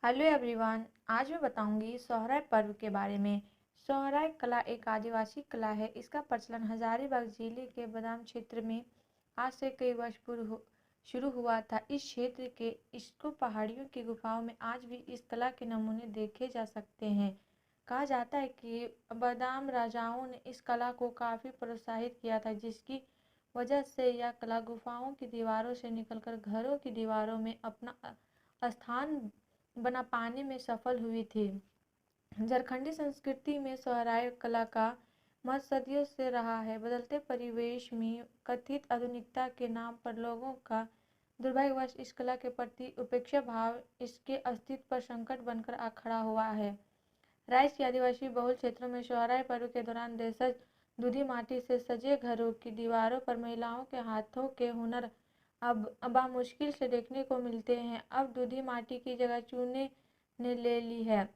Hello everyone. आज मैं बताऊंगी सोहराय पर्व के बारे में। सोहराय कला एक आदिवासी कला है। इसका प्रचलन हजारीबाग जिले के बादाम क्षेत्र में आज से कई वर्ष पूर्व शुरू हुआ था। इस क्षेत्र के इसको पहाड़ियों की गुफाओं में आज भी इस कला के नमूने देखे जा सकते हैं। कहा जाता है कि बादाम राजाओं ने इस कला को काफ़ी प्रोत्साहित किया था, जिसकी वजह से यह कला गुफाओं की दीवारों से निकलकर घरों की दीवारों में अपना स्थान बना पाने में सफल हुई थी। झारखंडी संस्कृति में सोहराय कला का महत्व सदियों से रहा है। बदलते परिवेश में कथित आधुनिकता के नाम पर लोगों का दुर्भाग्यवश इस कला के प्रति उपेक्षा भाव इसके अस्तित्व पर संकट बनकर आ खड़ा हुआ है। राज्य के आदिवासी बहुल क्षेत्रों में सोहराय पर्व के दौरान देशज दूधी माटी से सजे घरों की दीवारों पर महिलाओं के हाथों के हुनर अब मुश्किल से देखने को मिलते हैं। अब दूधी माटी की जगह चूने ने ले ली है।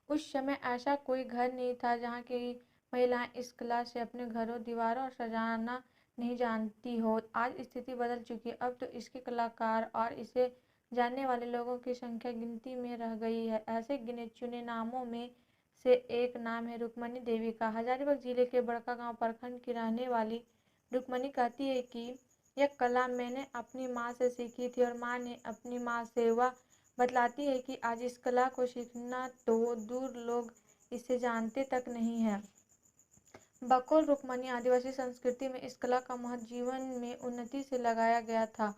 उस समय ऐसा कोई घर नहीं था जहाँ की महिलाएं इस कला से अपने घरों दीवारों और सजाना नहीं जानती हो। आज स्थिति बदल चुकी है। अब तो इसके कलाकार और इसे जानने वाले लोगों की संख्या गिनती में रह गई है। ऐसे गिने चुने नामों में से एक नाम है रुक्मणी देवी का। हजारीबाग जिले के बड़का गांव प्रखंड की रहने वाली रुक्मणी कहती है कि यह कला मैंने अपनी माँ से सीखी थी और माँ ने अपनी माँ से। वह बतलाती है कि आज इस कला को सीखना तो दूर, लोग इसे जानते तक नहीं है। बकौल रुक्मणी आदिवासी संस्कृति में इस कला का महत्व जीवन में उन्नति से लगाया गया था,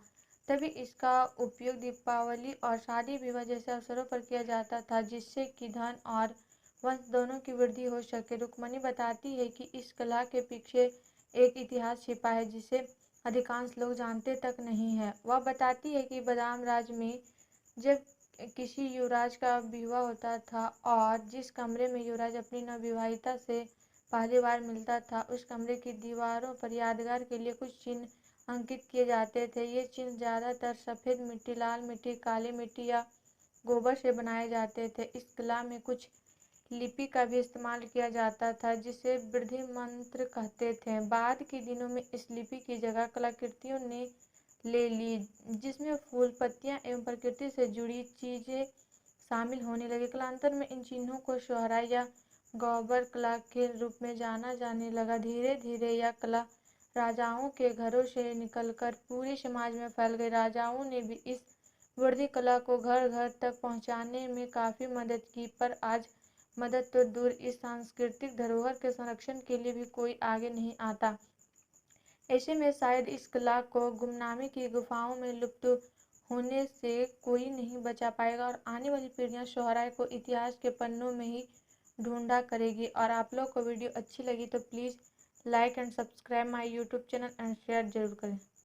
तभी इसका उपयोग दीपावली और शादी विवाह जैसे अवसरों पर किया जाता था, जिससे कि धन और वंश दोनों की वृद्धि हो सके। रुक्मणी बताती है कि इस कला के पीछे एक इतिहास छिपा है जिसे अधिकांश लोग जानते तक नहीं है। वह बताती है कि बादाम राज में जब किसी युवराज का विवाह होता था और जिस कमरे में युवराज अपनी नवविवाहिता से पहली बार मिलता था, उस कमरे की दीवारों पर यादगार के लिए कुछ चिन्ह अंकित किए जाते थे। ये चिन्ह ज़्यादातर सफ़ेद मिट्टी, लाल मिट्टी, काली मिट्टी या गोबर से बनाए जाते थे। इस कला में कुछ लिपि का भी इस्तेमाल किया जाता था, जिसे वृद्धि मंत्र कहते थे। बाद के दिनों में इस लिपि की जगह कलाकृतियों ने ले ली, जिसमें फूल, पत्तियां एवं प्रकृति से जुड़ी चीजें शामिल होने लगी। कालांतर में इन चिन्हों को सोहराय या गौबर कला के रूप में जाना जाने लगा। धीरे धीरे यह कला राजाओं के घरों से निकलकर पूरे समाज में फैल गई। राजाओं ने भी इस वर्दी कला को घर घर तक पहुंचाने में काफ़ी मदद की, पर आज मदद तो दूर, इस सांस्कृतिक धरोहर के संरक्षण के लिए भी कोई आगे नहीं आता। ऐसे में शायद इस कला को गुमनामी की गुफाओं में लुप्त होने से कोई नहीं बचा पाएगा और आने वाली पीढ़ियां सोहराय को इतिहास के पन्नों में ही ढूंढा करेगी। और आप लोग को वीडियो अच्छी लगी तो please like and subscribe my YouTube channel and share जरूर करें।